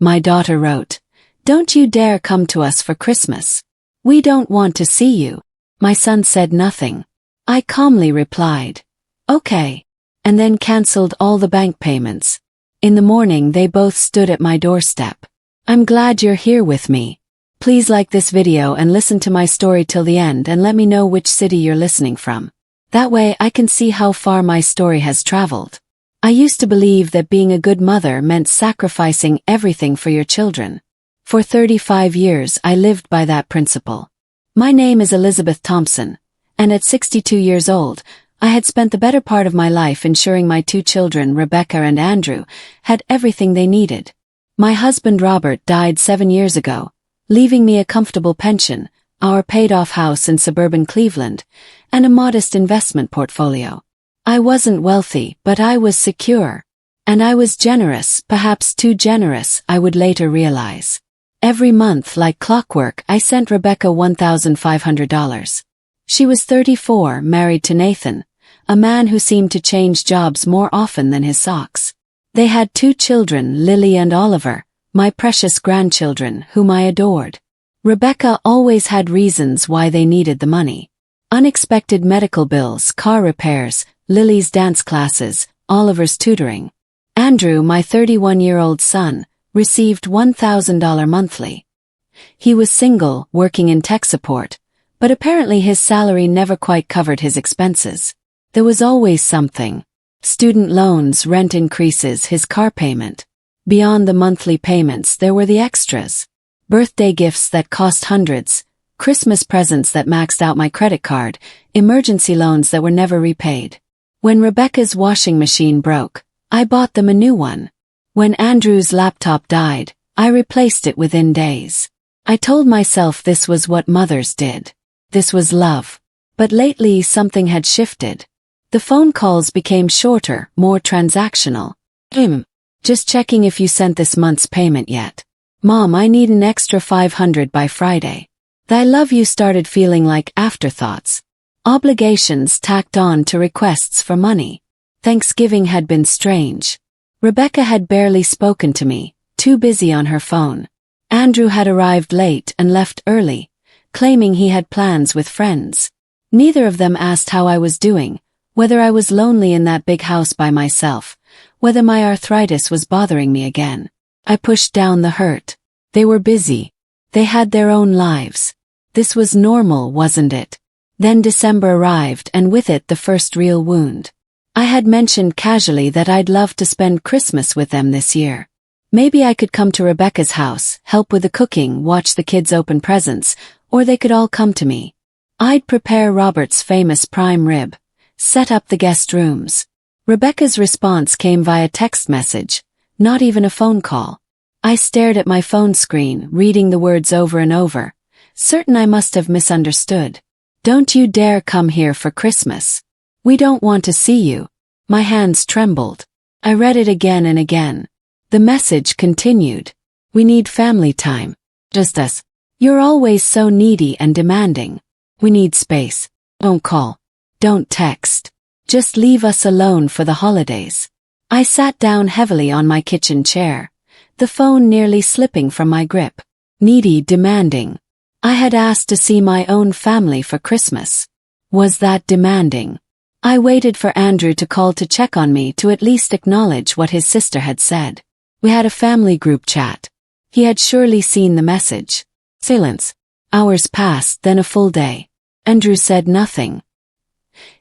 my daughter wrote. "Don't you dare come to us for Christmas. We don't want to see you." My son said nothing. I calmly replied, "Okay," and then cancelled all the bank payments. In the morning they both stood at my doorstep. I'm glad you're here with me. Please like this video and listen to my story till the end and let me know which city you're listening from. That way I can see how far my story has traveled. I used to believe that being a good mother meant sacrificing everything for your children. For 35 years I lived by that principle. My name is Elizabeth Thompson, and at 62 years old, I had spent the better part of my life ensuring my two children, Rebecca and Andrew, had everything they needed. My husband Robert died 7 years ago, leaving me a comfortable pension, our paid-off house in suburban Cleveland, and a modest investment portfolio. I wasn't wealthy, but I was secure. And I was generous, perhaps too generous, I would later realize. Every month, like clockwork, I sent Rebecca $1,500. She was 34, married to Nathan, a man who seemed to change jobs more often than his socks. They had 2 children, Lily and Oliver, my precious grandchildren, whom I adored. Rebecca always had reasons why they needed the money. Unexpected medical bills, car repairs, Lily's dance classes, Oliver's tutoring. Andrew, my 31-year-old son, received $1,000 monthly. He was single, working in tech support, but apparently his salary never quite covered his expenses. There was always something. Student loans, rent increases, his car payment. Beyond the monthly payments there were the extras. Birthday gifts that cost hundreds, Christmas presents that maxed out my credit card, emergency loans that were never repaid. When Rebecca's washing machine broke, I bought them a new one. When Andrew's laptop died, I replaced it within days. I told myself this was what mothers did. This was love. But lately something had shifted. The phone calls became shorter, more transactional. Just checking if you sent this month's payment yet. Mom, I need an extra $500 by Friday. The I love you started feeling like afterthoughts. Obligations tacked on to requests for money. Thanksgiving had been strange. Rebecca had barely spoken to me, too busy on her phone. Andrew had arrived late and left early, claiming he had plans with friends. Neither of them asked how I was doing, whether I was lonely in that big house by myself, whether my arthritis was bothering me again. I pushed down the hurt. They were busy. They had their own lives. This was normal, wasn't it? Then December arrived, and with it the first real wound. I had mentioned casually that I'd love to spend Christmas with them this year. Maybe I could come to Rebecca's house, help with the cooking, watch the kids open presents, or they could all come to me. I'd prepare Robert's famous prime rib, set up the guest rooms. Rebecca's response came via text message, not even a phone call. I stared at my phone screen, reading the words over and over, certain I must have misunderstood. "Don't you dare come here for Christmas. We don't want to see you." My hands trembled. I read it again and again. The message continued. "We need family time. Just us. You're always so needy and demanding. We need space. Don't call. Don't text. Just leave us alone for the holidays." I sat down heavily on my kitchen chair, the phone nearly slipping from my grip. Needy, demanding. I had asked to see my own family for Christmas. Was that demanding? I waited for Andrew to call to check on me, to at least acknowledge what his sister had said. We had a family group chat. He had surely seen the message. Silence. Hours passed, then a full day. Andrew said nothing.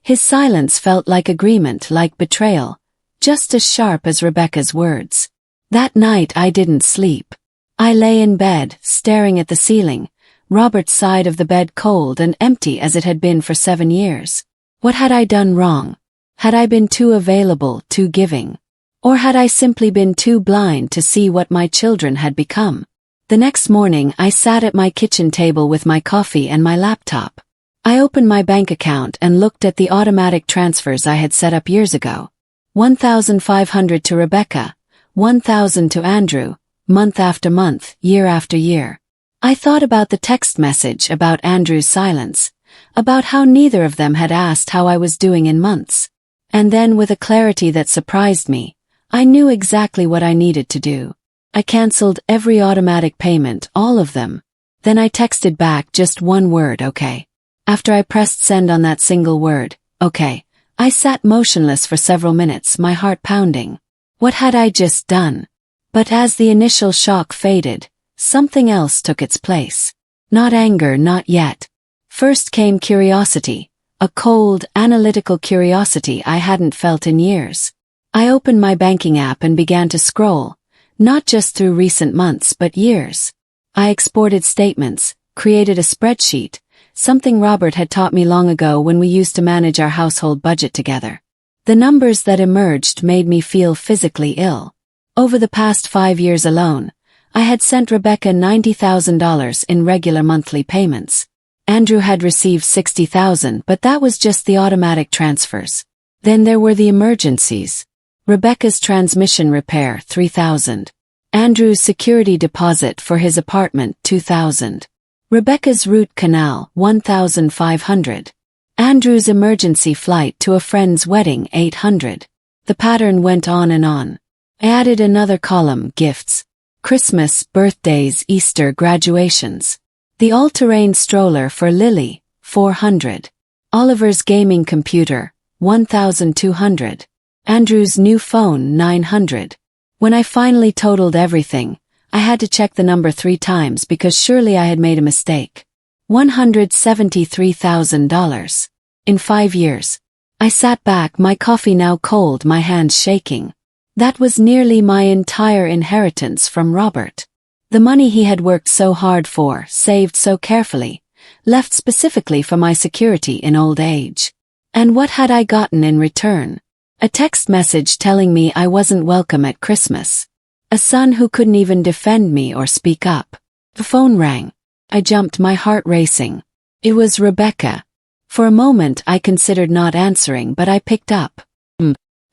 His silence felt like agreement, like betrayal, just as sharp as Rebecca's words. That night I didn't sleep. I lay in bed, staring at the ceiling, Robert's side of the bed cold and empty as it had been for 7 years. What had I done wrong? Had I been too available, too giving? Or had I simply been too blind to see what my children had become? The next morning I sat at my kitchen table with my coffee and my laptop. I opened my bank account and looked at the automatic transfers I had set up years ago. $1,500 to Rebecca, $1,000 to Andrew, month after month, year after year. I thought about the text message, about Andrew's silence, about how neither of them had asked how I was doing in months. And then, with a clarity that surprised me, I knew exactly what I needed to do. I canceled every automatic payment, all of them. Then I texted back just one word, okay. After I pressed send on that single word, okay, I sat motionless for several minutes, my heart pounding. What had I just done? But as the initial shock faded, something else took its place. Not anger, not yet. First came curiosity, a cold, analytical curiosity I hadn't felt in years. I opened my banking app and began to scroll, not just through recent months but years. I exported statements, created a spreadsheet, something Robert had taught me long ago when we used to manage our household budget together. The numbers that emerged made me feel physically ill. Over the past 5 years alone, I had sent Rebecca $90,000 in regular monthly payments. Andrew had received $60,000, but that was just the automatic transfers. Then there were the emergencies. Rebecca's transmission repair, $3,000. Andrew's security deposit for his apartment, $2,000. Rebecca's root canal, $1,500. Andrew's emergency flight to a friend's wedding, $800. The pattern went on and on. I added another column, gifts. Christmas, birthdays, Easter, graduations. The all-terrain stroller for Lily, $400. Oliver's gaming computer, $1,200. Andrew's new phone, $900. When I finally totaled everything, I had to check the number 3 times because surely I had made a mistake. $173,000. In 5 years. I sat back, my coffee now cold, my hands shaking. That was nearly my entire inheritance from Robert. The money he had worked so hard for, saved so carefully, left specifically for my security in old age. And what had I gotten in return? A text message telling me I wasn't welcome at Christmas. A son who couldn't even defend me or speak up. The phone rang. I jumped, my heart racing. It was Rebecca. For a moment I considered not answering, but I picked up.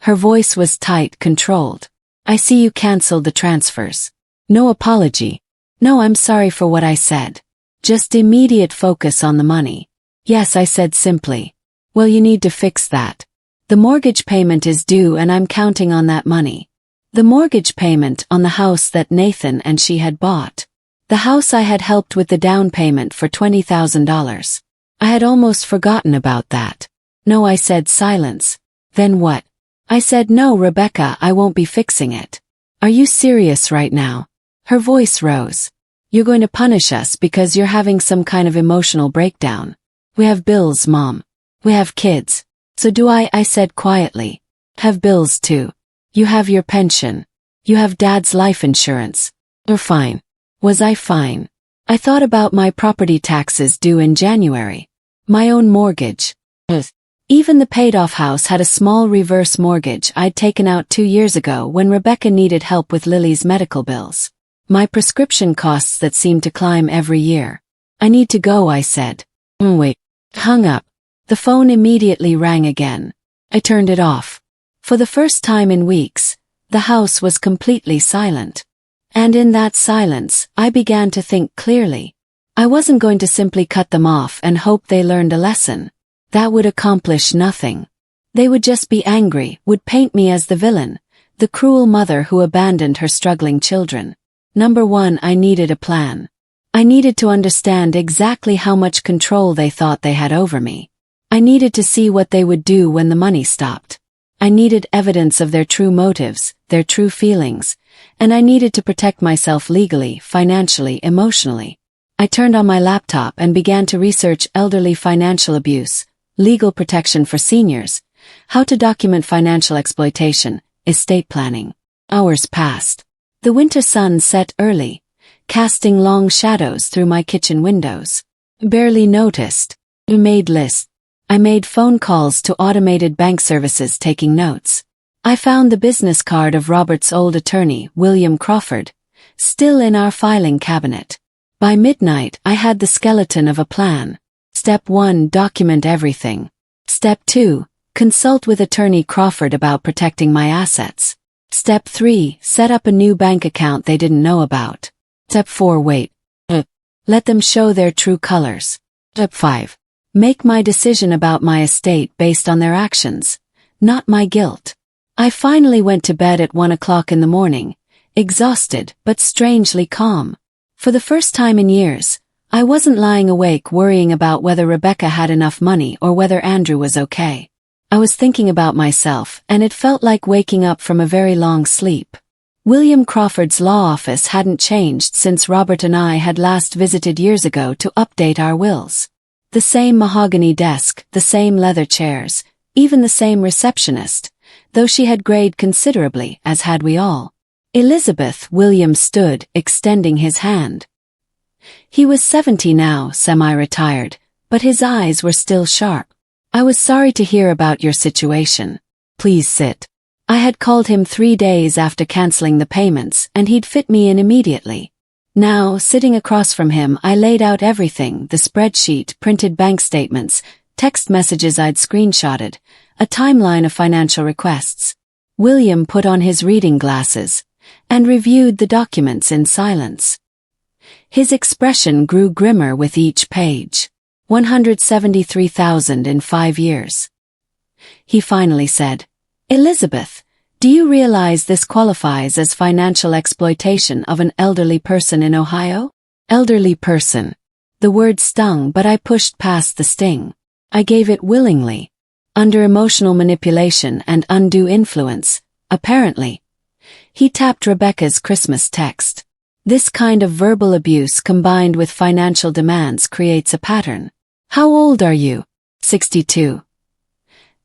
Her voice was tight, controlled. I see you canceled the transfers. No apology. No, I'm sorry for what I said. Just immediate focus on the money. Yes, I said simply. Well, you need to fix that. The mortgage payment is due and I'm counting on that money. The mortgage payment on the house that Nathan and she had bought. The house I had helped with the down payment for $20,000. I had almost forgotten about that. No, I said, silence. Then what? I said, no, Rebecca, I won't be fixing it. Are you serious right now? Her voice rose. You're going to punish us because you're having some kind of emotional breakdown. We have bills, Mom. We have kids. So do I said quietly. Have bills too. You have your pension. You have Dad's life insurance. You're fine. Was I fine? I thought about my property taxes due in January. My own mortgage. Even the paid-off house had a small reverse mortgage I'd taken out 2 years ago when Rebecca needed help with Lily's medical bills. My prescription costs that seemed to climb every year. I need to go, I said. Wait. Hung up. The phone immediately rang again. I turned it off. For the first time in weeks, the house was completely silent. And in that silence, I began to think clearly. I wasn't going to simply cut them off and hope they learned a lesson. That would accomplish nothing. They would just be angry, would paint me as the villain, the cruel mother who abandoned her struggling children. Number 1, I needed a plan. I needed to understand exactly how much control they thought they had over me. I needed to see what they would do when the money stopped. I needed evidence of their true motives, their true feelings, and I needed to protect myself legally, financially, emotionally. I turned on my laptop and began to research elderly financial abuse, legal protection for seniors, how to document financial exploitation, estate planning. Hours passed. The winter sun set early, casting long shadows through my kitchen windows. Barely noticed. I made lists. I made phone calls to automated bank services taking notes. I found the business card of Robert's old attorney, William Crawford, still in our filing cabinet. By midnight, I had the skeleton of a plan. Step 1, document everything. Step 2, consult with attorney Crawford about protecting my assets. Step 3, set up a new bank account they didn't know about. Step 4, wait. Let them show their true colors. Step 5, make my decision about my estate based on their actions, not my guilt. I finally went to bed at 1 o'clock in the morning, exhausted but strangely calm. For the first time in years, I wasn't lying awake worrying about whether Rebecca had enough money or whether Andrew was okay. I was thinking about myself, and it felt like waking up from a very long sleep. William Crawford's law office hadn't changed since Robert and I had last visited years ago to update our wills. The same mahogany desk, the same leather chairs, even the same receptionist, though she had grayed considerably, as had we all. Elizabeth, William stood, extending his hand. He was 70 now, semi-retired, but his eyes were still sharp. I was sorry to hear about your situation. Please sit. I had called him 3 days after canceling the payments, and he'd fit me in immediately. Now, sitting across from him, I laid out everything: the spreadsheet, printed bank statements, text messages I'd screenshotted, a timeline of financial requests. William put on his reading glasses and reviewed the documents in silence. His expression grew grimmer with each page. 173,000 in 5 years. He finally said, "Elizabeth, do you realize this qualifies as financial exploitation of an elderly person in Ohio?" Elderly person. The word stung, but I pushed past the sting. I gave it willingly. Under emotional manipulation and undue influence, apparently. He tapped Rebecca's Christmas text. This kind of verbal abuse combined with financial demands creates a pattern. How old are you? 62.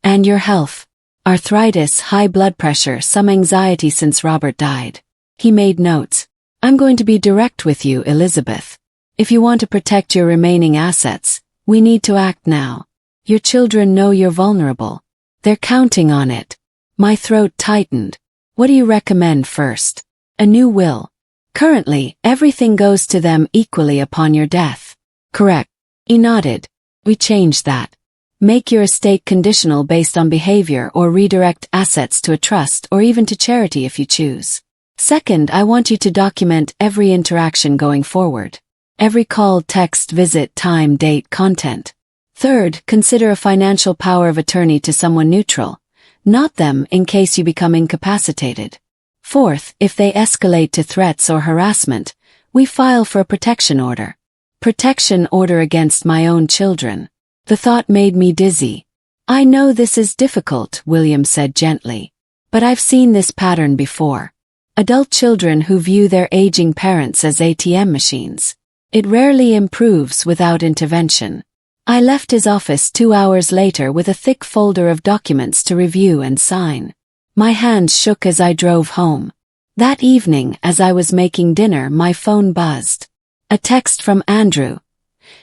And your health? Arthritis, high blood pressure, some anxiety since Robert died. He made notes. I'm going to be direct with you, Elizabeth. If you want to protect your remaining assets, we need to act now. Your children know you're vulnerable. They're counting on it. My throat tightened. What do you recommend first? A new will. Currently, everything goes to them equally upon your death. Correct. He nodded. We changed that. Make your estate conditional based on behavior or redirect assets to a trust or even to charity if you choose. Second, I want you to document every interaction going forward. Every call, text, visit, time, date, content. Third, consider a financial power of attorney to someone neutral, not them in case you become incapacitated. Fourth, if they escalate to threats or harassment, we file for a protection order. Protection order against my own children. The thought made me dizzy. I know this is difficult, William said gently. But I've seen this pattern before. Adult children who view their aging parents as ATM machines. It rarely improves without intervention. I left his office 2 hours later with a thick folder of documents to review and sign. My hands shook as I drove home. That evening, as I was making dinner, my phone buzzed. A text from Andrew.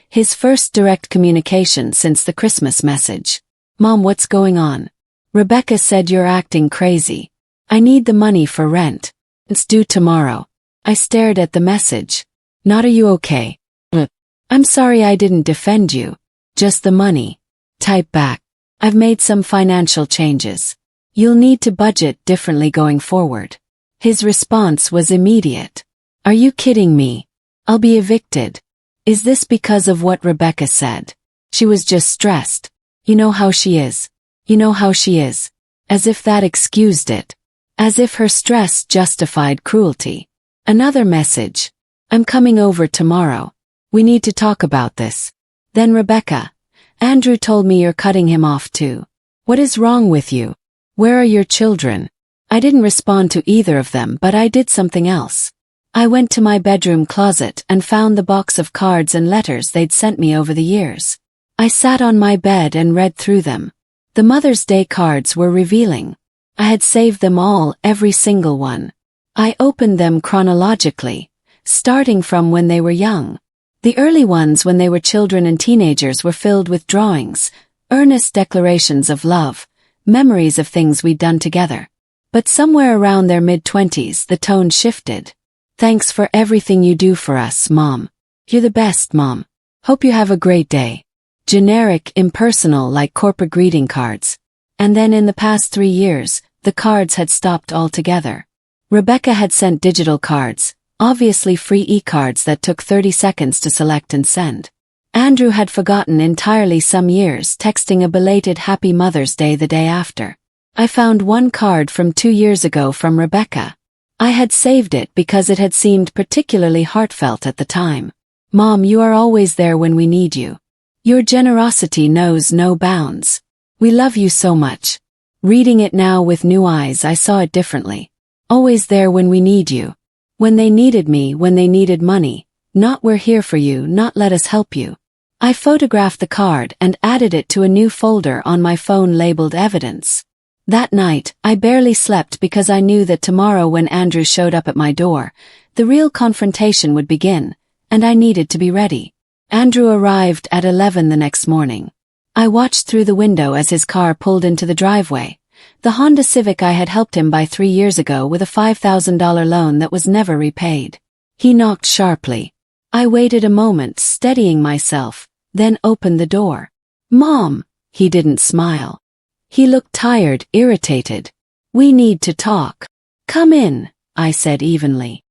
His first direct communication since the Christmas message. Mom, what's going on? Rebecca said you're acting crazy. I need the money for rent. It's due tomorrow. I stared at the message. Not, are you okay? I'm sorry I didn't defend you. Just the money. Type back. I've made some financial changes. You'll need to budget differently going forward. His response was immediate. Are you kidding me? I'll be evicted. Is this because of what Rebecca said? She was just stressed. You know how she is. You know how she is. As if that excused it. As if her stress justified cruelty. Another message. I'm coming over tomorrow. We need to talk about this. Then Rebecca. Andrew told me you're cutting him off too. What is wrong with you? Where are your children? I didn't respond to either of them, but I did something else. I went to my bedroom closet and found the box of cards and letters they'd sent me over the years. I sat on my bed and read through them. The Mother's Day cards were revealing. I had saved them all, every single one. I opened them chronologically, starting from when they were young. The early ones when they were children and teenagers were filled with drawings, earnest declarations of love, memories of things we'd done together. But somewhere around their mid-20s the tone shifted. Thanks for everything you do for us, Mom. You're the best, Mom. Hope you have a great day. Generic, impersonal, like corporate greeting cards. And then in the past 3 years, the cards had stopped altogether. Rebecca had sent digital cards, obviously free e-cards that took 30 seconds to select and send. Andrew had forgotten entirely some years, texting a belated Happy Mother's Day the day after. I found one card from 2 years ago from Rebecca. I had saved it because it had seemed particularly heartfelt at the time. Mom, you are always there when we need you. Your generosity knows no bounds. We love you so much. Reading it now with new eyes, I saw it differently. Always there when we need you. When they needed me, when they needed money. Not we're here for you, not let us help you. I photographed the card and added it to a new folder on my phone labeled Evidence. That night, I barely slept because I knew that tomorrow when Andrew showed up at my door, the real confrontation would begin, and I needed to be ready. Andrew arrived at 11 the next morning. I watched through the window as his car pulled into the driveway. The Honda Civic I had helped him buy 3 years ago with a $5,000 loan that was never repaid. He knocked sharply. I waited a moment, steadying myself, then opened the door. Mom! He didn't smile. He looked tired, irritated. We need to talk. Come in, I said evenly.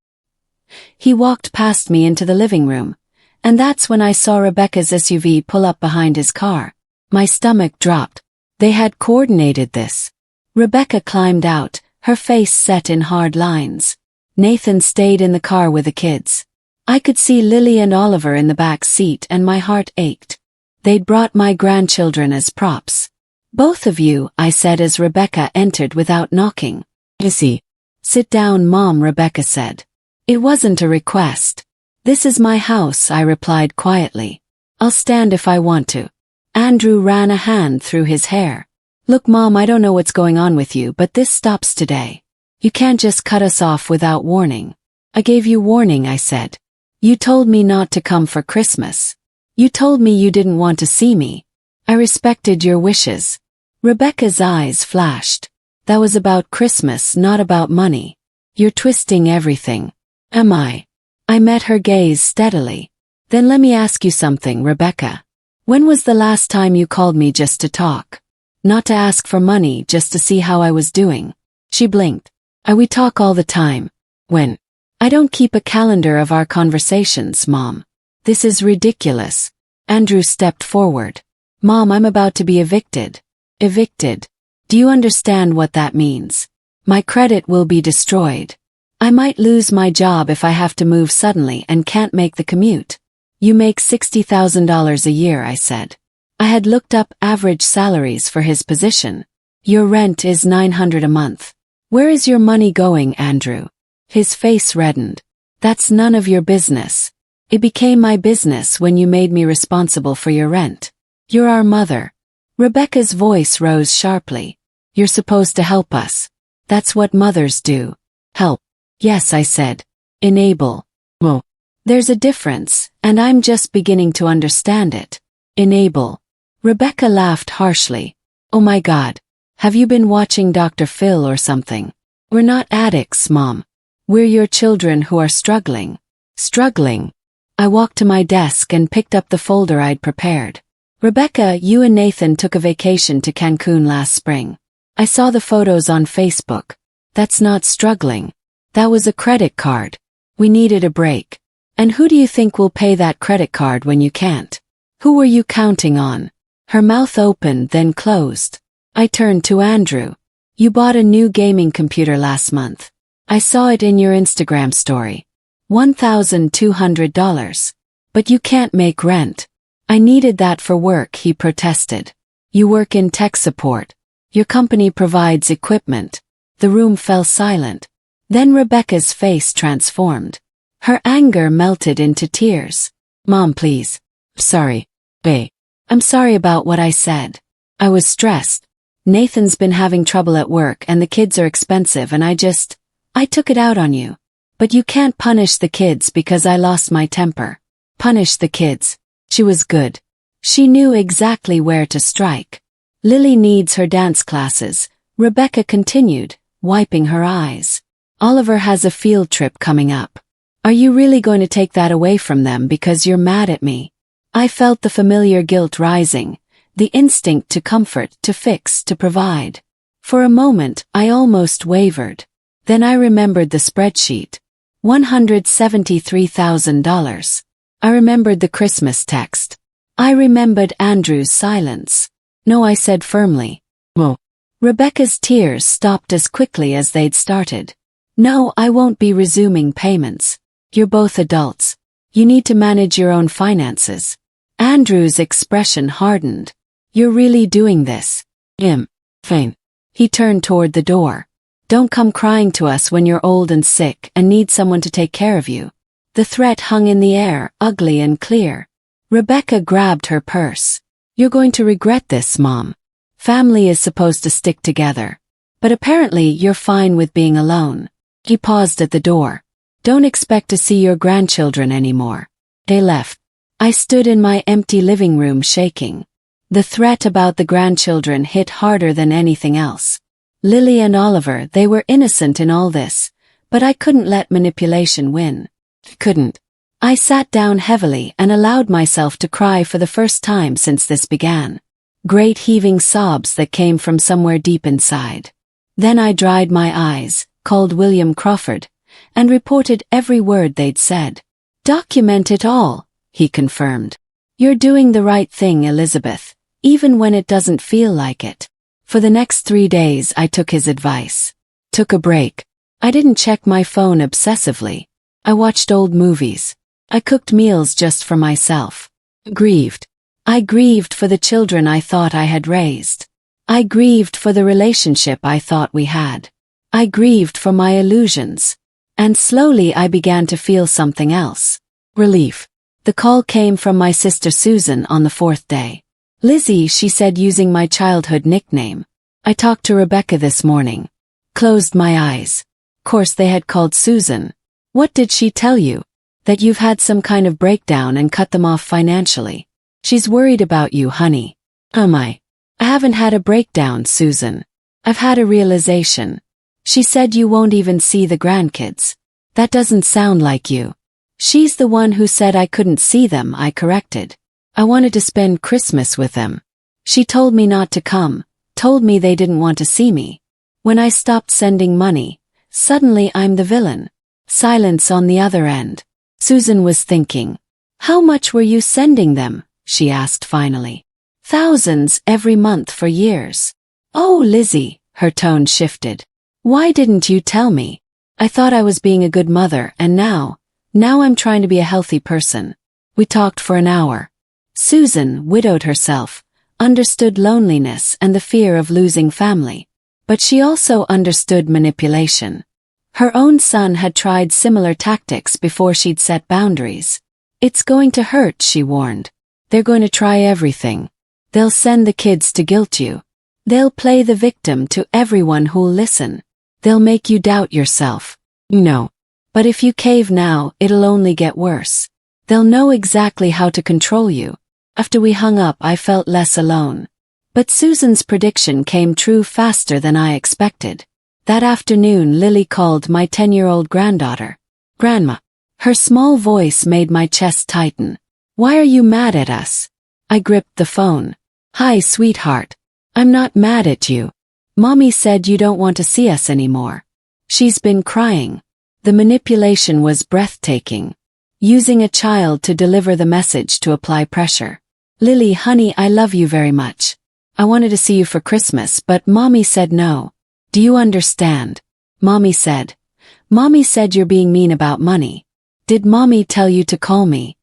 He walked past me into the living room, and that's when I saw Rebecca's SUV pull up behind his car. My stomach dropped. They had coordinated this. Rebecca climbed out, her face set in hard lines. Nathan stayed in the car with the kids. I could see Lily and Oliver in the back seat and my heart ached. They'd brought my grandchildren as props. Both of you, I said as Rebecca entered without knocking. Missy. Sit down, Mom, Rebecca said. It wasn't a request. This is my house, I replied quietly. I'll stand if I want to. Andrew ran a hand through his hair. Look, Mom, I don't know what's going on with you, but this stops today. You can't just cut us off without warning. I gave you warning, I said. You told me not to come for Christmas. You told me you didn't want to see me. I respected your wishes. Rebecca's eyes flashed. That was about Christmas, not about money. You're twisting everything. Am I? I met her gaze steadily. Then let me ask you something, Rebecca. When was the last time you called me just to talk? Not to ask for money, just to see how I was doing. She blinked. We talk all the time. When? I don't keep a calendar of our conversations, Mom. This is ridiculous. Andrew stepped forward. Mom, I'm about to be evicted. Evicted. Do you understand what that means? My credit will be destroyed. I might lose my job if I have to move suddenly and can't make the commute. You make $60,000 a year, I said. I had looked up average salaries for his position. Your rent is $900 a month. Where is your money going, Andrew? His face reddened. That's none of your business. It became my business when you made me responsible for your rent. You're our mother. Rebecca's voice rose sharply. You're supposed to help us. That's what mothers do. Help. Yes, I said. Enable. Well, there's a difference, and I'm just beginning to understand it. Enable. Rebecca laughed harshly. Oh my God. Have you been watching Dr. Phil or something? We're not addicts, Mom. We're your children who are struggling. Struggling. I walked to my desk and picked up the folder I'd prepared. Rebecca, you and Nathan took a vacation to Cancun last spring. I saw the photos on Facebook. That's not struggling. That was a credit card. We needed a break. And who do you think will pay that credit card when you can't? Who were you counting on? Her mouth opened, then closed. I turned to Andrew. You bought a new gaming computer last month. I saw it in your Instagram story. $1,200. But you can't make rent. I needed that for work, he protested. You work in tech support. Your company provides equipment. The room fell silent. Then Rebecca's face transformed. Her anger melted into tears. Mom, please. Sorry. Babe. I'm sorry about what I said. I was stressed. Nathan's been having trouble at work and the kids are expensive and I took it out on you. But you can't punish the kids because I lost my temper. Punish the kids. She was good. She knew exactly where to strike. Lily needs her dance classes, Rebecca continued, wiping her eyes. Oliver has a field trip coming up. Are you really going to take that away from them because you're mad at me? I felt the familiar guilt rising, the instinct to comfort, to fix, to provide. For a moment, I almost wavered. Then I remembered the spreadsheet. $173,000. I remembered the Christmas text. I remembered Andrew's silence. No, I said firmly. No. Rebecca's tears stopped as quickly as they'd started. No, I won't be resuming payments. You're both adults. You need to manage your own finances. Andrew's expression hardened. You're really doing this? Fine. He turned toward the door. Don't come crying to us when you're old and sick and need someone to take care of you. The threat hung in the air, ugly and clear. Rebecca grabbed her purse. You're going to regret this, Mom. Family is supposed to stick together. But apparently you're fine with being alone. He paused at the door. Don't expect to see your grandchildren anymore. They left. I stood in my empty living room shaking. The threat about the grandchildren hit harder than anything else. Lily and Oliver, they were innocent in all this, but I couldn't let manipulation win. Couldn't. I sat down heavily and allowed myself to cry for the first time since this began. Great heaving sobs that came from somewhere deep inside. Then I dried my eyes, called William Crawford, and reported every word they'd said. Document it all, he confirmed. You're doing the right thing, Elizabeth, even when it doesn't feel like it. For the next 3 days I took his advice. Took a break. I didn't check my phone obsessively. I watched old movies. I cooked meals just for myself. Grieved. I grieved for the children I thought I had raised. I grieved for the relationship I thought we had. I grieved for my illusions. And slowly I began to feel something else. Relief. The call came from my sister Susan on the 4th day. Lizzie, she said, using my childhood nickname. I talked to Rebecca this morning. Closed my eyes. Course they had called Susan. What did she tell you? That you've had some kind of breakdown and cut them off financially. She's worried about you, honey. I haven't had a breakdown, Susan. I've had a realization. She said you won't even see the grandkids. That doesn't sound like you. She's the one who said I couldn't see them, I corrected. I wanted to spend Christmas with them. She told me not to come, told me they didn't want to see me. When I stopped sending money, suddenly I'm the villain. Silence on the other end. Susan was thinking. How much were you sending them? She asked finally. Thousands every month for years. Oh, Lizzie, her tone shifted. Why didn't you tell me? I thought I was being a good mother, and now I'm trying to be a healthy person. We talked for an hour. Susan, widowed herself, understood loneliness and the fear of losing family. But she also understood manipulation. Her own son had tried similar tactics before she'd set boundaries. It's going to hurt, she warned. They're going to try everything. They'll send the kids to guilt you. They'll play the victim to everyone who'll listen. They'll make you doubt yourself. No. But if you cave now, it'll only get worse. They'll know exactly how to control you. After we hung up, I felt less alone. But Susan's prediction came true faster than I expected. That afternoon, Lily called my 10-year-old granddaughter. Grandma. Her small voice made my chest tighten. Why are you mad at us? I gripped the phone. Hi, sweetheart. I'm not mad at you. Mommy said you don't want to see us anymore. She's been crying. The manipulation was breathtaking. Using a child to deliver the message to apply pressure. Lily, honey, I love you very much. I wanted to see you for Christmas, but Mommy said no. Do you understand? Mommy said you're being mean about money. Did Mommy tell you to call me?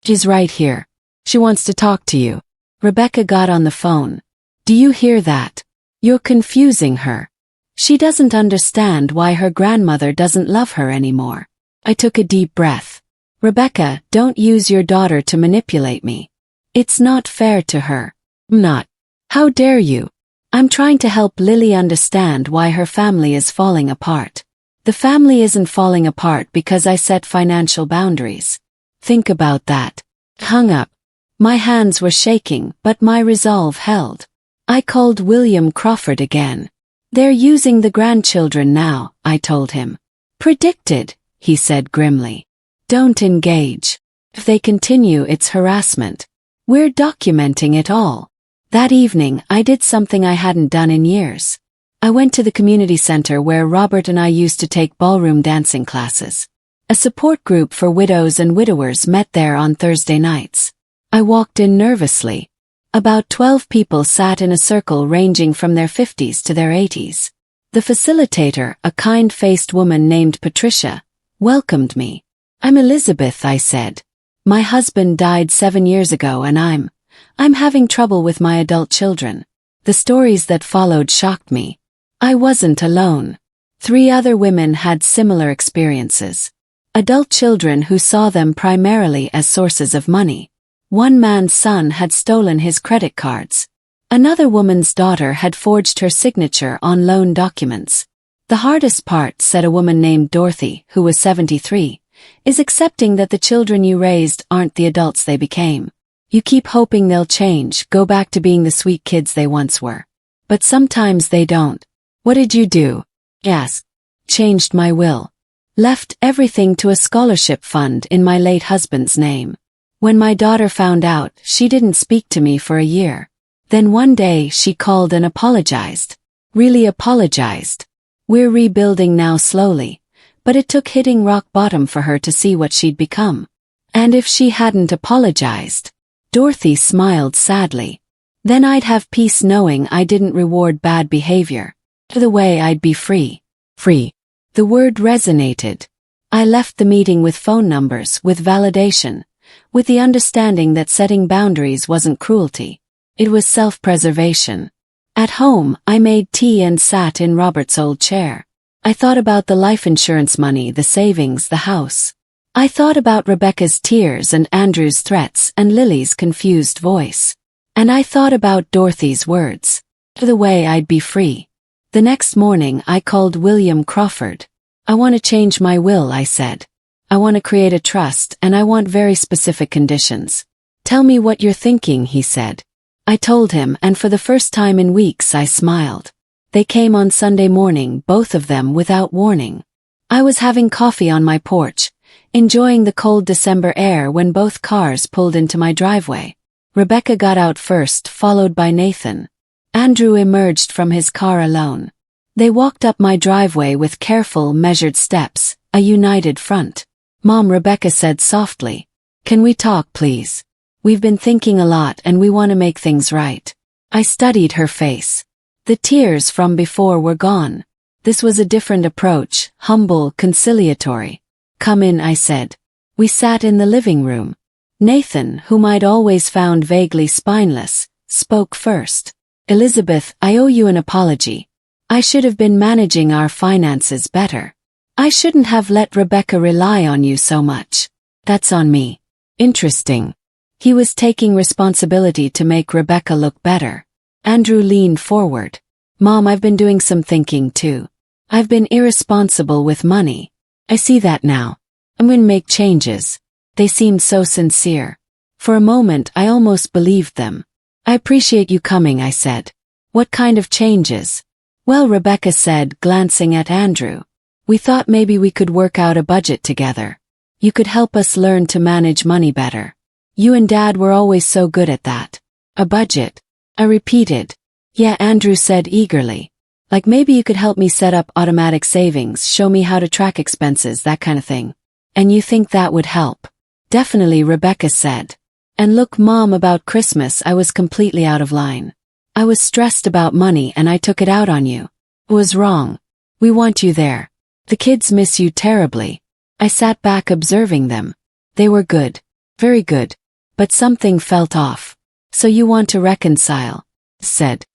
She's right here. She wants to talk to you. Rebecca got on the phone. Do you hear that? You're confusing her. She doesn't understand why her grandmother doesn't love her anymore. I took a deep breath. Rebecca, don't use your daughter to manipulate me. It's not fair to her. Not. How dare you? I'm trying to help Lily understand why her family is falling apart. The family isn't falling apart because I set financial boundaries. Think about that. Hung up. My hands were shaking, but my resolve held. I called William Crawford again. They're using the grandchildren now, I told him. Predicted, he said grimly. Don't engage. If they continue, it's harassment. We're documenting it all. That evening, I did something I hadn't done in years. I went to the community center where Robert and I used to take ballroom dancing classes. A support group for widows and widowers met there on Thursday nights. I walked in nervously. About 12 people sat in a circle ranging from their 50s to their 80s. The facilitator, a kind-faced woman named Patricia, welcomed me. "I'm Elizabeth," I said. "My husband died 7 years ago and I'm having trouble with my adult children." The stories that followed shocked me. I wasn't alone. 3 other women had similar experiences. Adult children who saw them primarily as sources of money. One man's son had stolen his credit cards. Another woman's daughter had forged her signature on loan documents. "The hardest part," said a woman named Dorothy, who was 73, "is accepting that the children you raised aren't the adults they became. You keep hoping they'll change, go back to being the sweet kids they once were. But sometimes they don't." "What did you do?" "Yes. Changed my will. Left everything to a scholarship fund in my late husband's name. When my daughter found out, she didn't speak to me for a year. Then one day she called and apologized. Really apologized. We're rebuilding now slowly, but it took hitting rock bottom for her to see what she'd become. And if she hadn't apologized," Dorothy smiled sadly, "then I'd have peace knowing I didn't reward bad behavior. The way I'd be free." Free. The word resonated. I left the meeting with phone numbers, with validation, with the understanding that setting boundaries wasn't cruelty. It was self-preservation. At home, I made tea and sat in Robert's old chair. I thought about the life insurance money, the savings, the house. I thought about Rebecca's tears and Andrew's threats and Lily's confused voice. And I thought about Dorothy's words. The way I'd be free. The next morning I called William Crawford. "I want to change my will," I said. "I want to create a trust and I want very specific conditions." "Tell me what you're thinking," he said. I told him, and for the first time in weeks I smiled. They came on Sunday morning, both of them without warning. I was having coffee on my porch, enjoying the cold December air when both cars pulled into my driveway. Rebecca got out first, followed by Nathan. Andrew emerged from his car alone. They walked up my driveway with careful, measured steps, a united front. "Mom," Rebecca said softly, "can we talk, please? We've been thinking a lot and we want to make things right." I studied her face. The tears from before were gone. This was a different approach, humble, conciliatory. "Come in," I said. We sat in the living room. Nathan, whom I'd always found vaguely spineless, spoke first. "Elizabeth, I owe you an apology. I should have been managing our finances better. I shouldn't have let Rebecca rely on you so much. That's on me." "Interesting." He was taking responsibility to make Rebecca look better. Andrew leaned forward. "Mom, I've been doing some thinking too. I've been irresponsible with money. I see that now. I'm going to make changes." They seemed so sincere. For a moment I almost believed them. "I appreciate you coming," I said. "What kind of changes?" "Well," Rebecca said, glancing at Andrew. "We thought maybe we could work out a budget together. You could help us learn to manage money better. You and Dad were always so good at that." "A budget?" I repeated. "Yeah," Andrew said eagerly. "Like maybe you could help me set up automatic savings, show me how to track expenses, that kind of thing." "And you think that would help?" "Definitely," Rebecca said. "And look, Mom, about Christmas I was completely out of line. I was stressed about money and I took it out on you. It was wrong. We want you there. The kids miss you terribly." I sat back observing them. They were good. Very good. But something felt off. "So you want to reconcile?" said.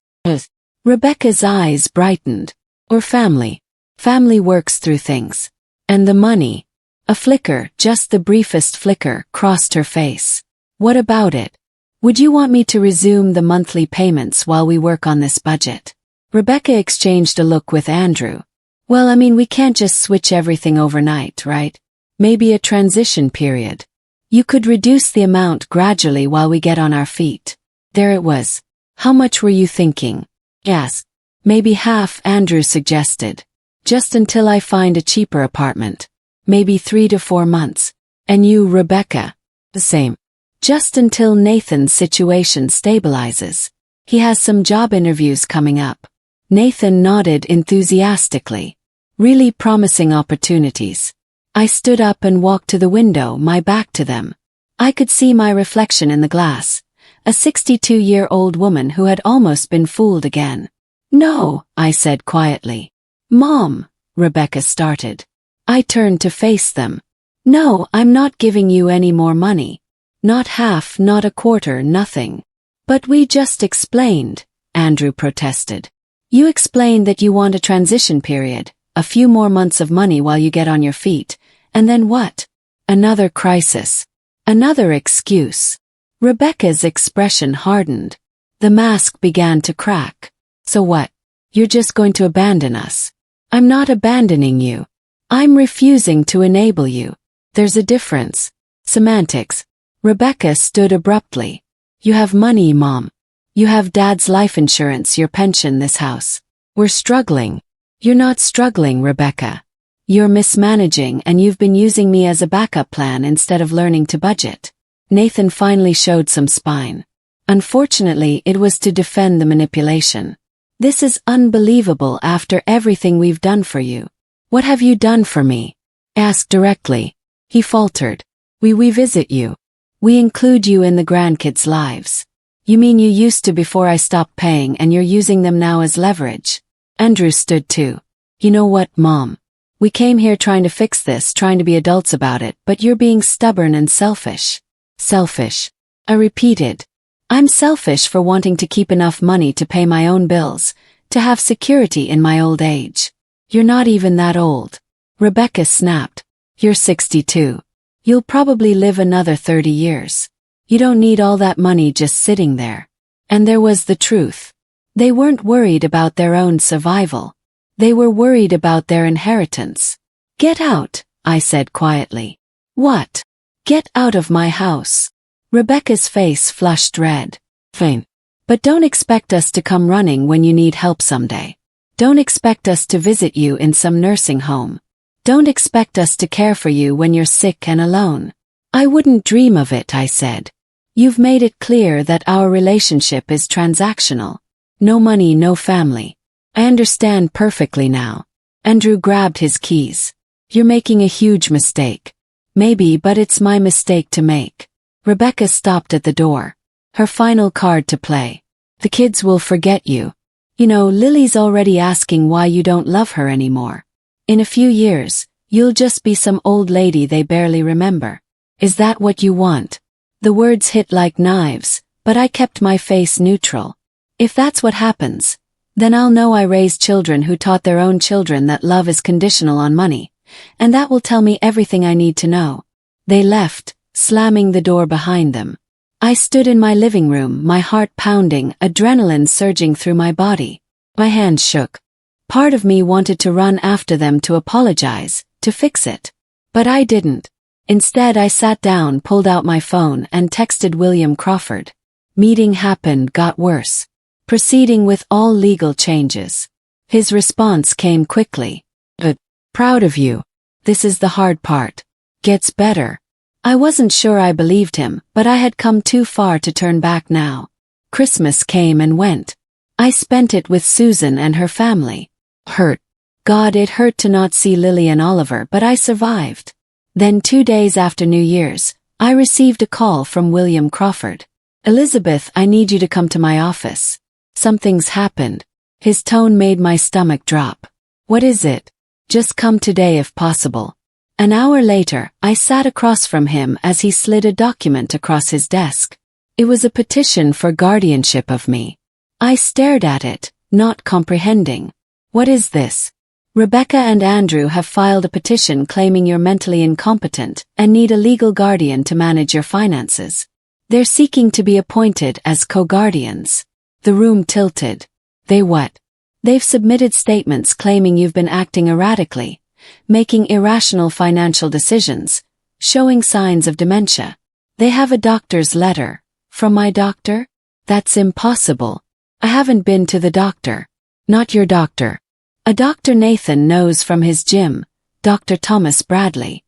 Rebecca's eyes brightened. "Or family. Family works through things. And the money." A flicker, just the briefest flicker, crossed her face. "What about it? Would you want me to resume the monthly payments while we work on this budget?" Rebecca exchanged a look with Andrew. "Well, I mean, we can't just switch everything overnight, right? Maybe a transition period. You could reduce the amount gradually while we get on our feet." There it was. "How much were you thinking?" "Yes. Maybe half," Andrew suggested. "Just until I find a cheaper apartment. Maybe 3 to 4 months. And you, Rebecca?" "The same. Just until Nathan's situation stabilizes. He has some job interviews coming up." Nathan nodded enthusiastically. "Really promising opportunities." I stood up and walked to the window, my back to them. I could see my reflection in the glass, a 62-year-old woman who had almost been fooled again. "No," I said quietly. Mom, Rebecca started. I turned to face them. No, I'm not giving you any more money. Not half, not a quarter, nothing. But we just explained, Andrew protested. You explained that you want a transition period, a few more months of money while you get on your feet, and then what? Another crisis. Another excuse. Rebecca's expression hardened. The mask began to crack. So what? You're just going to abandon us? I'm not abandoning you. I'm refusing to enable you. There's a difference. Semantics. Rebecca stood abruptly. You have money, Mom. You have Dad's life insurance, your pension, this house. We're struggling. You're not struggling, Rebecca. You're mismanaging, and you've been using me as a backup plan instead of learning to budget. Nathan finally showed some spine. Unfortunately, it was to defend the manipulation. This is unbelievable after everything we've done for you. What have you done for me? Ask directly. He faltered. We visit you. We include you in the grandkids' lives. You mean you used to before I stopped paying and you're using them now as leverage? Andrew stood too. You know what, Mom? We came here trying to fix this, trying to be adults about it, but you're being stubborn and selfish. Selfish. I repeated. I'm selfish for wanting to keep enough money to pay my own bills, to have security in my old age. You're not even that old. Rebecca snapped. You're 62. You'll probably live another 30 years. You don't need all that money just sitting there. And there was the truth. They weren't worried about their own survival. They were worried about their inheritance. Get out, I said quietly. What? Get out of my house. Rebecca's face flushed red. Fine. But don't expect us to come running when you need help someday. Don't expect us to visit you in some nursing home. Don't expect us to care for you when you're sick and alone. I wouldn't dream of it, I said. You've made it clear that our relationship is transactional. No money, no family. I understand perfectly now. Andrew grabbed his keys. You're making a huge mistake. Maybe, but it's my mistake to make. Rebecca stopped at the door. Her final card to play. The kids will forget you. You know, Lily's already asking why you don't love her anymore. In a few years, you'll just be some old lady they barely remember. Is that what you want? The words hit like knives, but I kept my face neutral. If that's what happens, then I'll know I raised children who taught their own children that love is conditional on money, and that will tell me everything I need to know. They left, slamming the door behind them. I stood in my living room, my heart pounding, adrenaline surging through my body. My hands shook. Part of me wanted to run after them to apologize, to fix it. But I didn't. Instead, I sat down, pulled out my phone, and texted William Crawford. Meeting happened, got worse. Proceeding with all legal changes. His response came quickly. But, proud of you. This is the hard part. Gets better. I wasn't sure I believed him, but I had come too far to turn back now. Christmas came and went. I spent it with Susan and her family. Hurt. God, it hurt to not see Lily and Oliver, but I survived. Then 2 days after New Year's, I received a call from William Crawford. Elizabeth, I need you to come to my office. Something's happened. His tone made my stomach drop. What is it? Just come today if possible. An hour later, I sat across from him as he slid a document across his desk. It was a petition for guardianship of me. I stared at it, not comprehending. What is this? Rebecca and Andrew have filed a petition claiming you're mentally incompetent and need a legal guardian to manage your finances. They're seeking to be appointed as co-guardians. The room tilted. They what? They've submitted statements claiming you've been acting erratically, making irrational financial decisions, showing signs of dementia. They have a doctor's letter. From my doctor? That's impossible. I haven't been to the doctor. Not your doctor. A Dr. Nathan knows from his gym, Dr. Thomas Bradley.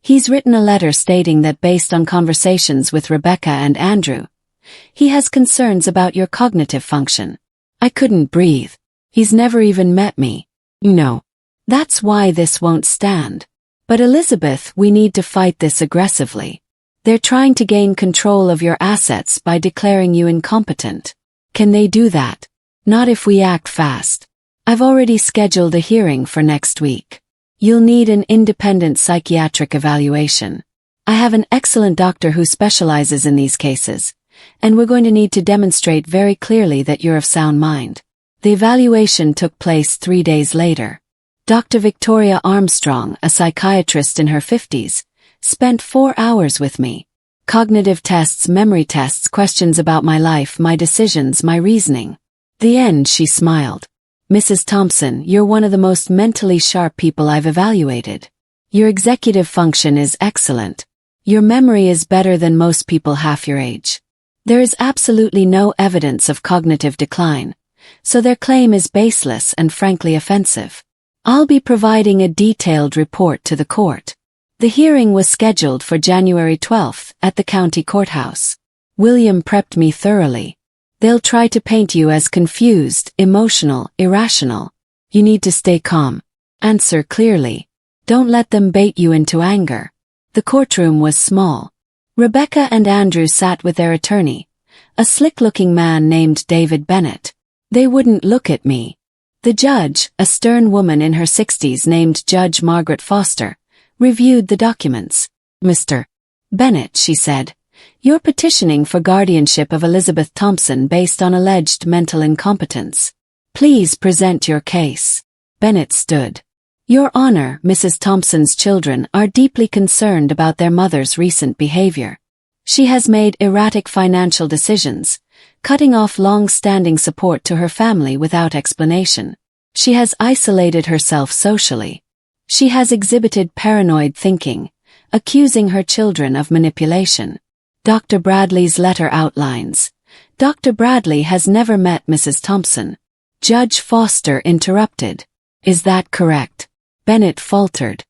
He's written a letter stating that based on conversations with Rebecca and Andrew, he has concerns about your cognitive function. I couldn't breathe. He's never even met me. No. That's why this won't stand. But Elizabeth, we need to fight this aggressively. They're trying to gain control of your assets by declaring you incompetent. Can they do that? Not if we act fast. I've already scheduled a hearing for next week. You'll need an independent psychiatric evaluation. I have an excellent doctor who specializes in these cases, and we're going to need to demonstrate very clearly that you're of sound mind. The evaluation took place 3 days later. Dr. Victoria Armstrong, a psychiatrist in her 50s, spent 4 hours with me. Cognitive tests, memory tests, questions about my life, my decisions, my reasoning. The end, she smiled. Mrs. Thompson, you're one of the most mentally sharp people I've evaluated. Your executive function is excellent. Your memory is better than most people half your age. There is absolutely no evidence of cognitive decline, so their claim is baseless and frankly offensive. I'll be providing a detailed report to the court. The hearing was scheduled for January 12th at the county courthouse. William prepped me thoroughly. They'll try to paint you as confused, emotional, irrational. You need to stay calm. Answer clearly. Don't let them bait you into anger. The courtroom was small. Rebecca and Andrew sat with their attorney, a slick-looking man named David Bennett. They wouldn't look at me. The judge, a stern woman in her 60s named Judge Margaret Foster, reviewed the documents. Mr. Bennett, she said, you're petitioning for guardianship of Elizabeth Thompson based on alleged mental incompetence. Please present your case. Bennett stood. Your Honor, Mrs. Thompson's children are deeply concerned about their mother's recent behavior. She has made erratic financial decisions, cutting off long-standing support to her family without explanation. She has isolated herself socially. She has exhibited paranoid thinking, accusing her children of manipulation. Dr. Bradley's letter outlines. Dr. Bradley has never met Mrs. Thompson. Judge Foster interrupted. Is that correct? Bennett faltered.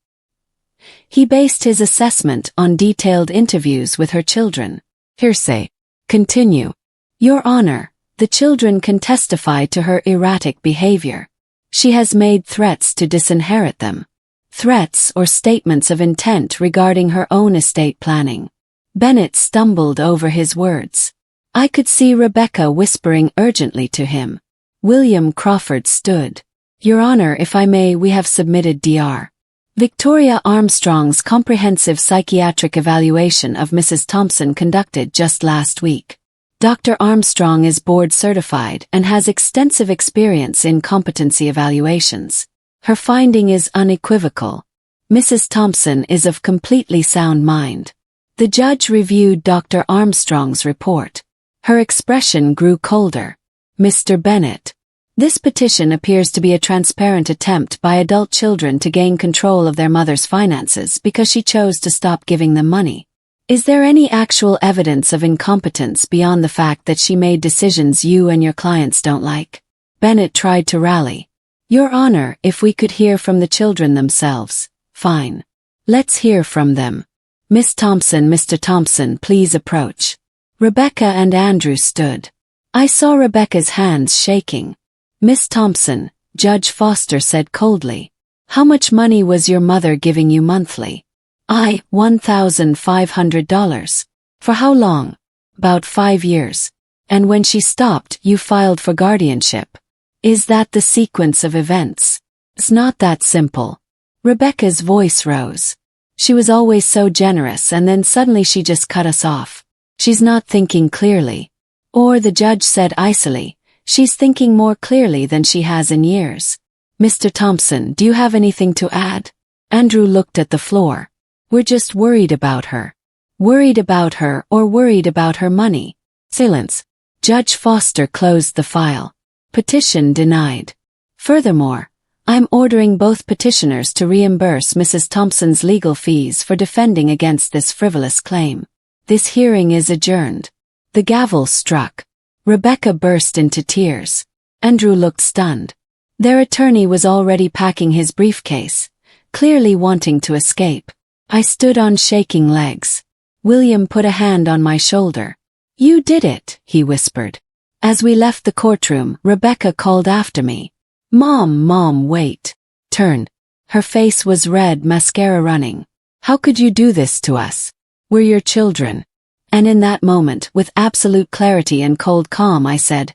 He based his assessment on detailed interviews with her children. Hearsay. Continue. Your Honor, the children can testify to her erratic behavior. She has made threats to disinherit them. Threats or statements of intent regarding her own estate planning. Bennett stumbled over his words. I could see Rebecca whispering urgently to him. William Crawford stood. Your Honor, if I may, we have submitted Dr. Victoria Armstrong's comprehensive psychiatric evaluation of Mrs. Thompson conducted just last week. Dr. Armstrong is board certified and has extensive experience in competency evaluations. Her finding is unequivocal. Mrs. Thompson is of completely sound mind. The judge reviewed Dr. Armstrong's report. Her expression grew colder. Mr. Bennett. This petition appears to be a transparent attempt by adult children to gain control of their mother's finances because she chose to stop giving them money. Is there any actual evidence of incompetence beyond the fact that she made decisions you and your clients don't like? Bennett tried to rally. Your Honor, if we could hear from the children themselves. Fine. Let's hear from them. Miss Thompson, Mr. Thompson, please approach. Rebecca and Andrew stood. I saw Rebecca's hands shaking. Miss Thompson, Judge Foster said coldly. How much money was your mother giving you monthly? $1,500. For how long? About 5 years. And when she stopped, you filed for guardianship. Is that the sequence of events? It's not that simple. Rebecca's voice rose. She was always so generous and then suddenly she just cut us off. She's not thinking clearly. Or the judge said icily, she's thinking more clearly than she has in years. Mr. Thompson, do you have anything to add? Andrew looked at the floor. We're just worried about her. Worried about her or worried about her money? Silence. Judge Foster closed the file. Petition denied. Furthermore, I'm ordering both petitioners to reimburse Mrs. Thompson's legal fees for defending against this frivolous claim. This hearing is adjourned. The gavel struck. Rebecca burst into tears. Andrew looked stunned. Their attorney was already packing his briefcase, clearly wanting to escape. I stood on shaking legs. William put a hand on my shoulder. You did it, he whispered. As we left the courtroom, Rebecca called after me. Mom, wait. Turn. Her face was red, mascara running. How could you do this to us? We're your children. And in that moment, with absolute clarity and cold calm, I said,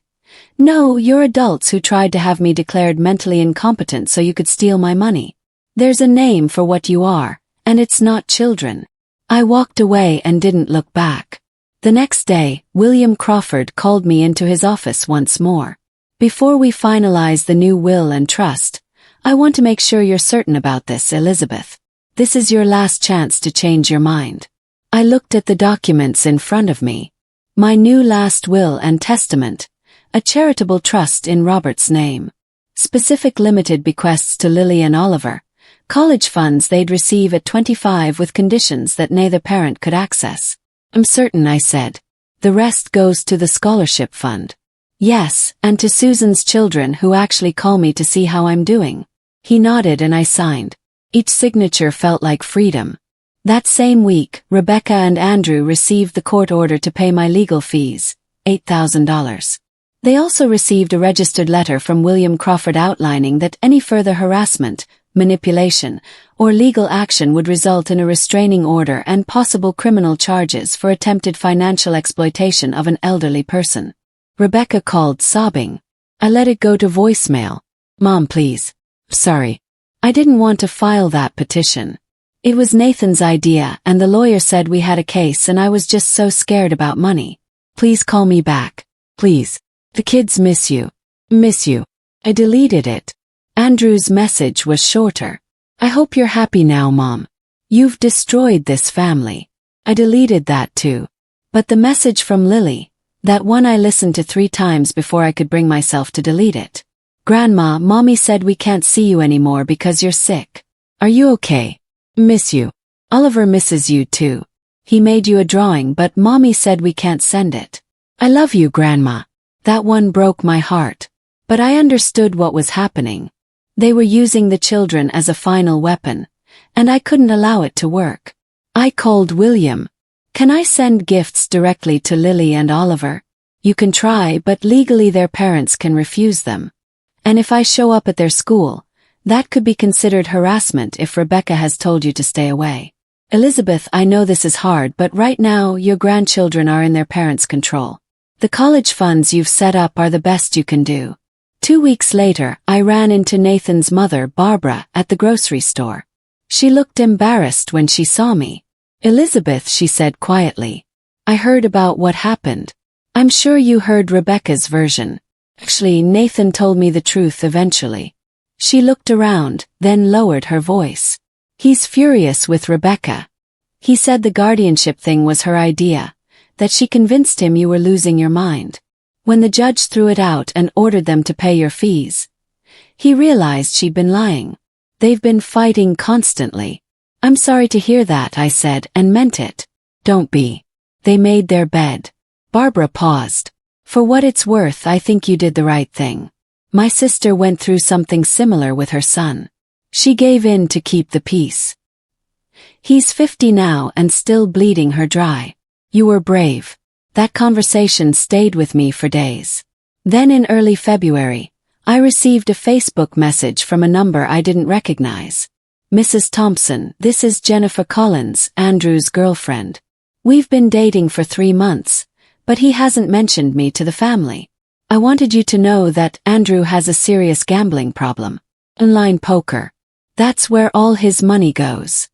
No, you're adults who tried to have me declared mentally incompetent so you could steal my money. There's a name for what you are, and it's not children. I walked away and didn't look back. The next day, William Crawford called me into his office once more. Before we finalize the new will and trust, I want to make sure you're certain about this, Elizabeth. This is your last chance to change your mind. I looked at the documents in front of me. My new last will and testament, a charitable trust in Robert's name. Specific limited bequests to Lily and Oliver. College funds they'd receive at 25 with conditions that neither parent could access. I'm certain, I said. The rest goes to the scholarship fund. Yes, and to Susan's children who actually call me to see how I'm doing. He nodded and I signed. Each signature felt like freedom. That same week, Rebecca and Andrew received the court order to pay my legal fees, $8,000. They also received a registered letter from William Crawford outlining that any further harassment, manipulation, or legal action would result in a restraining order and possible criminal charges for attempted financial exploitation of an elderly person. Rebecca called sobbing. I let it go to voicemail. Mom, please. Sorry. I didn't want to file that petition. It was Nathan's idea and the lawyer said we had a case and I was just so scared about money. Please call me back. Please. The kids miss you. Miss you. I deleted it. Andrew's message was shorter. I hope you're happy now, Mom. You've destroyed this family. I deleted that too. But the message from Lily, that one I listened to 3 times before I could bring myself to delete it. Grandma, Mommy said we can't see you anymore because you're sick. Are you okay? Miss you. Oliver misses you too. He made you a drawing but Mommy said we can't send it. I love you, Grandma. That one broke my heart. But I understood what was happening. They were using the children as a final weapon, and I couldn't allow it to work. I called William. Can I send gifts directly to Lily and Oliver? You can try, but legally their parents can refuse them. And if I show up at their school, that could be considered harassment if Rebecca has told you to stay away. Elizabeth, I know this is hard, but right now your grandchildren are in their parents' control. The college funds you've set up are the best you can do. 2 weeks later, I ran into Nathan's mother, Barbara, at the grocery store. She looked embarrassed when she saw me. Elizabeth, she said quietly. I heard about what happened. I'm sure you heard Rebecca's version. Actually, Nathan told me the truth eventually. She looked around, then lowered her voice. He's furious with Rebecca. He said the guardianship thing was her idea, that she convinced him you were losing your mind. When the judge threw it out and ordered them to pay your fees, he realized she'd been lying. They've been fighting constantly. I'm sorry to hear that, I said, and meant it. Don't be. They made their bed. Barbara paused. For what it's worth, I think you did the right thing. My sister went through something similar with her son. She gave in to keep the peace. He's 50 now and still bleeding her dry. You were brave. That conversation stayed with me for days. Then in early February, I received a Facebook message from a number I didn't recognize. Mrs. Thompson, this is Jennifer Collins, Andrew's girlfriend. We've been dating for 3 months, but he hasn't mentioned me to the family. I wanted you to know that Andrew has a serious gambling problem. Online poker. That's where all his money goes.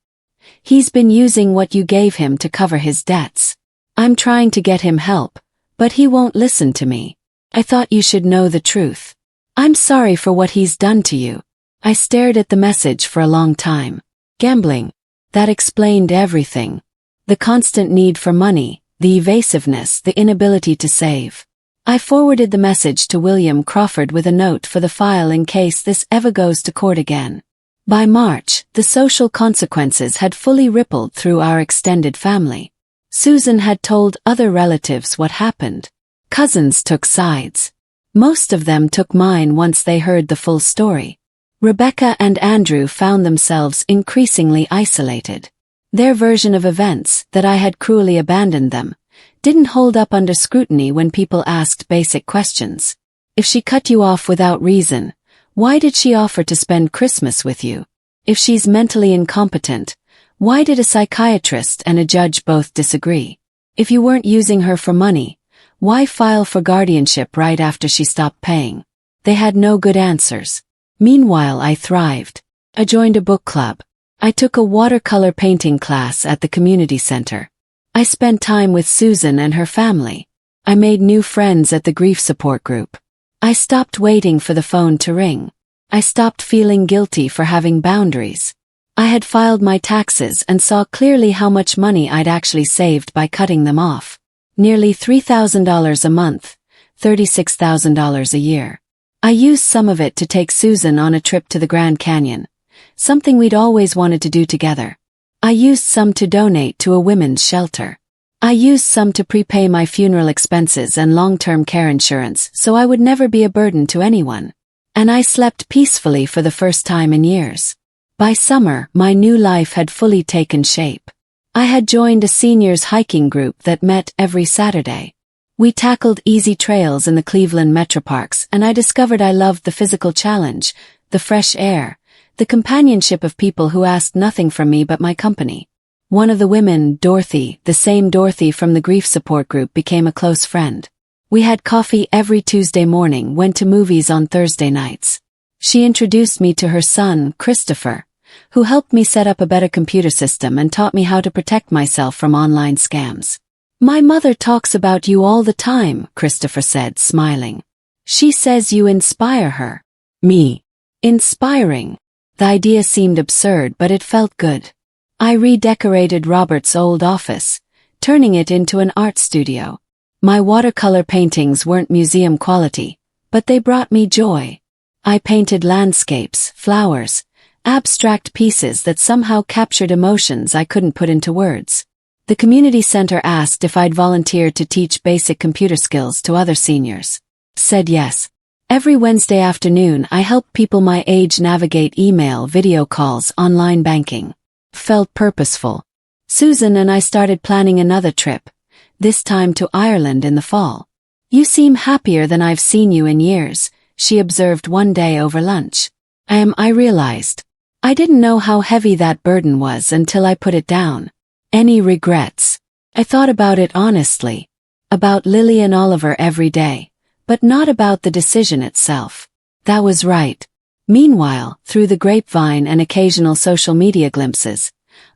He's been using what you gave him to cover his debts. I'm trying to get him help, but he won't listen to me. I thought you should know the truth. I'm sorry for what he's done to you. I stared at the message for a long time. Gambling. That explained everything. The constant need for money, the evasiveness, the inability to save. I forwarded the message to William Crawford with a note for the file in case this ever goes to court again. By March, the social consequences had fully rippled through our extended family. Susan had told other relatives what happened. Cousins took sides. Most of them took mine once they heard the full story. Rebecca and Andrew found themselves increasingly isolated. Their version of events, that I had cruelly abandoned them, didn't hold up under scrutiny when people asked basic questions. If she cut you off without reason, why did she offer to spend Christmas with you? If she's mentally incompetent, why did a psychiatrist and a judge both disagree? If you weren't using her for money, Why file for guardianship right after she stopped paying? They had no good answers. Meanwhile, I thrived. I joined a book club. I took a watercolor painting class at the community center. I spent time with Susan and her family. I made new friends at the grief support group. I stopped waiting for the phone to ring. I stopped feeling guilty for having boundaries. I had filed my taxes and saw clearly how much money I'd actually saved by cutting them off. Nearly $3,000 a month, $36,000 a year. I used some of it to take Susan on a trip to the Grand Canyon, something we'd always wanted to do together. I used some to donate to a women's shelter. I used some to prepay my funeral expenses and long-term care insurance so I would never be a burden to anyone. And I slept peacefully for the first time in years. By summer, my new life had fully taken shape. I had joined a seniors hiking group that met every Saturday. We tackled easy trails in the Cleveland metroparks, and I discovered I loved the physical challenge, the fresh air, the companionship of people who asked nothing from me but my company. One of the women, Dorothy, the same Dorothy from the grief support group, became a close friend. We had coffee every Tuesday morning, went to movies on Thursday nights. She introduced me to her son, Christopher, who helped me set up a better computer system and taught me how to protect myself from online scams. "My mother talks about you all the time," Christopher said, smiling. "She says you inspire her." Me. Inspiring. The idea seemed absurd, but it felt good. I redecorated Robert's old office, turning it into an art studio. My watercolor paintings weren't museum quality, but they brought me joy. I painted landscapes, flowers, abstract pieces that somehow captured emotions I couldn't put into words. The community center asked if I'd volunteer to teach basic computer skills to other seniors. Said yes. Every Wednesday afternoon I helped people my age navigate email, video calls, online banking. Felt purposeful. Susan and I started planning another trip, this time to Ireland in the fall. "You seem happier than I've seen you in years," she observed one day over lunch. I realized. I didn't know how heavy that burden was until I put it down. Any regrets? I thought about it honestly. About Lily and Oliver every day, but not about the decision itself. That was right. Meanwhile, through the grapevine and occasional social media glimpses,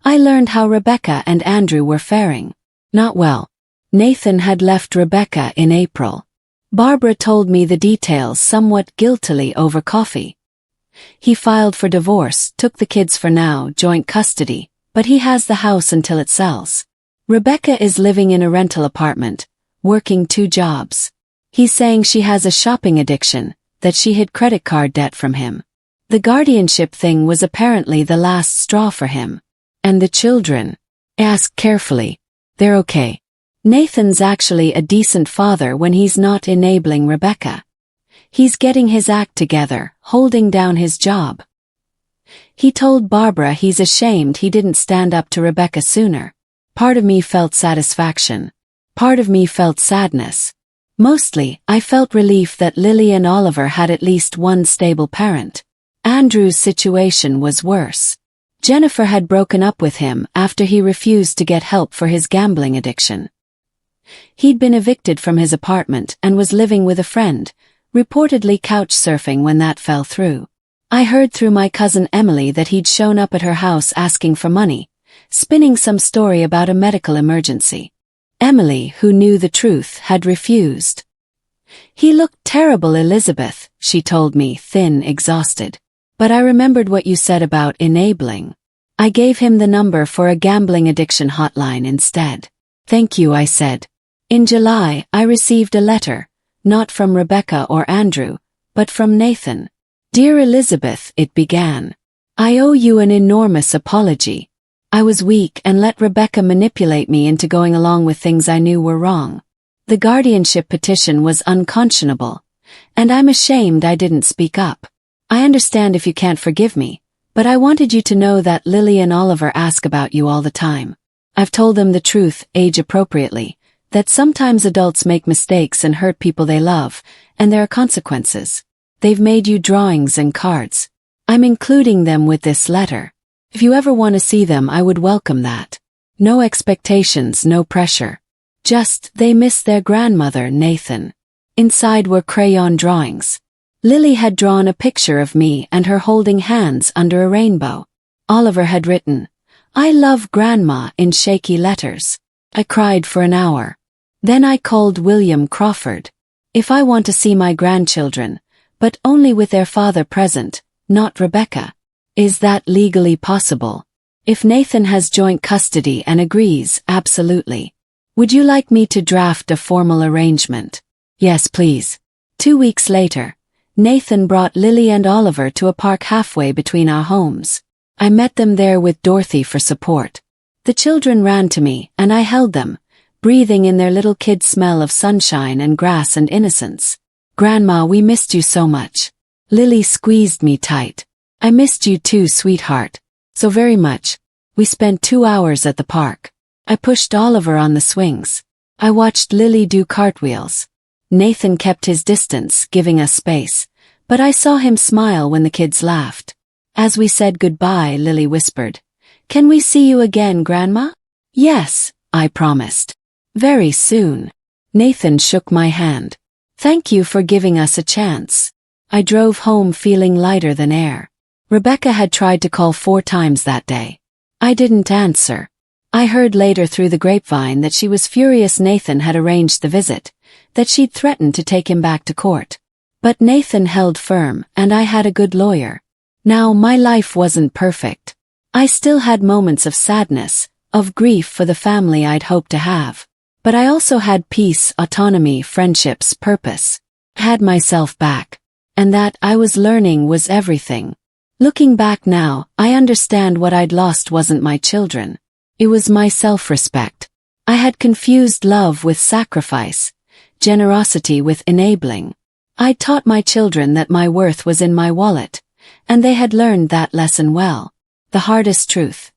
I learned how Rebecca and Andrew were faring. Not well. Nathan had left Rebecca in April. Barbara told me the details somewhat guiltily over coffee. He filed for divorce, took the kids for now, joint custody, but he has the house until it sells. Rebecca is living in a rental apartment, working 2 jobs. He's saying she has a shopping addiction, that she hid credit card debt from him. The guardianship thing was apparently the last straw for him. And the children? Ask carefully. They're okay. Nathan's actually a decent father when he's not enabling Rebecca. He's getting his act together, holding down his job. He told Barbara he's ashamed he didn't stand up to Rebecca sooner. Part of me felt satisfaction. Part of me felt sadness. Mostly, I felt relief that Lily and Oliver had at least one stable parent. Andrew's situation was worse. Jennifer had broken up with him after he refused to get help for his gambling addiction. He'd been evicted from his apartment and was living with a friend, reportedly couch surfing when that fell through. I heard through my cousin Emily that he'd shown up at her house asking for money, spinning some story about a medical emergency. Emily, who knew the truth, had refused. "He looked terrible, Elizabeth," she told me, thin, exhausted. "But I remembered what you said about enabling." I gave him the number for a gambling addiction hotline instead. "Thank you," I said. In July, I received a letter, not from Rebecca or Andrew, but from Nathan. "Dear Elizabeth," it began. "I owe you an enormous apology. I was weak and let Rebecca manipulate me into going along with things I knew were wrong. The guardianship petition was unconscionable, and I'm ashamed I didn't speak up. I understand if you can't forgive me, but I wanted you to know that Lily and Oliver ask about you all the time. I've told them the truth, age-appropriately, that sometimes adults make mistakes and hurt people they love, and there are consequences. They've made you drawings and cards. I'm including them with this letter. If you ever want to see them, I would welcome that. No expectations, no pressure. Just, they miss their grandmother, Nathan. Inside were crayon drawings. Lily had drawn a picture of me and her holding hands under a rainbow. Oliver had written, "I love Grandma," in shaky letters. I cried for an hour. Then I called William Crawford. If I want to see my grandchildren, but only with their father present, not Rebecca. Is that legally possible? If Nathan has joint custody and agrees, absolutely. Would you like me to draft a formal arrangement? Yes, please. 2 weeks later, Nathan brought Lily and Oliver to a park halfway between our homes. I met them there with Dorothy for support. The children ran to me, and I held them, breathing in their little kid smell of sunshine and grass and innocence. "Grandma, we missed you so much." Lily squeezed me tight. "I missed you too, sweetheart. So very much." We spent 2 hours at the park. I pushed Oliver on the swings. I watched Lily do cartwheels. Nathan kept his distance, giving us space, but I saw him smile when the kids laughed. As we said goodbye, Lily whispered, "Can we see you again, Grandma?" "Yes," I promised. "Very soon." Nathan shook my hand. "Thank you for giving us a chance." I drove home feeling lighter than air. Rebecca had tried to call 4 times that day. I didn't answer. I heard later through the grapevine that she was furious Nathan had arranged the visit, that she'd threatened to take him back to court. But Nathan held firm, and I had a good lawyer. Now, my life wasn't perfect. I still had moments of sadness, of grief for the family I'd hoped to have. But I also had peace, autonomy, friendships, purpose. I had myself back. And that, I was learning, was everything. Looking back now, I understand what I'd lost wasn't my children. It was my self-respect. I had confused love with sacrifice, generosity with enabling. I'd taught my children that my worth was in my wallet, and they had learned that lesson well. The hardest truth.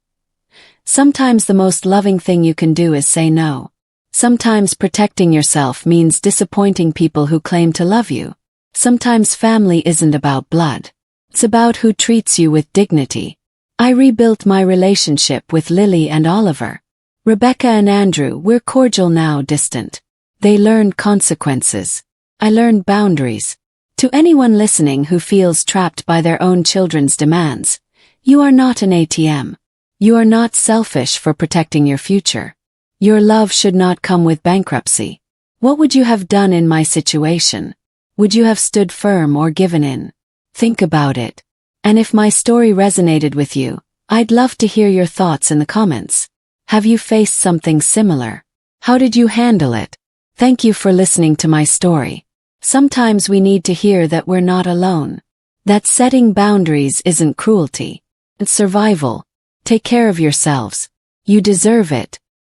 Sometimes the most loving thing you can do is say no. Sometimes protecting yourself means disappointing people who claim to love you. Sometimes family isn't about blood. It's about who treats you with dignity. I rebuilt my relationship with Lily and Oliver. Rebecca and Andrew, we're cordial now, distant. They learned consequences. I learned boundaries. To anyone listening who feels trapped by their own children's demands, you are not an ATM. You are not selfish for protecting your future. Your love should not come with bankruptcy. What would you have done in my situation? Would you have stood firm or given in? Think about it. And if my story resonated with you, I'd love to hear your thoughts in the comments. Have you faced something similar? How did you handle it? Thank you for listening to my story. Sometimes we need to hear that we're not alone. That setting boundaries isn't cruelty. It's survival. Take care of yourselves. You deserve it.